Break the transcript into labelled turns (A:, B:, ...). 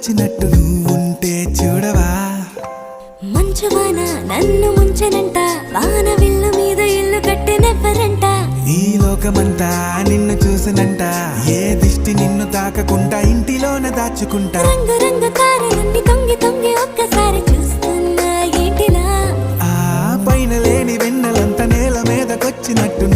A: వచ్చినట్టు నువ్వుంటే చూడవా
B: మంచువాన నన్ను ముంచనంట వాన విల్లు మీద ఇల్లు కట్టెనెవ్వరంట
A: ఈ లోకమంతా నిన్ను చూసనంట ఏ దిష్టి నిన్ను తాకకుండా ఇంటిలోన దాచుకుంటా
B: రంగు రంగు కారులన్నీ తొంగి తొంగి ఒక్కసారి చూస్తున్నా ఏంటిలా
A: ఆ పైన లేని వెన్నెలంత నేల మీదకొచ్చినట్టు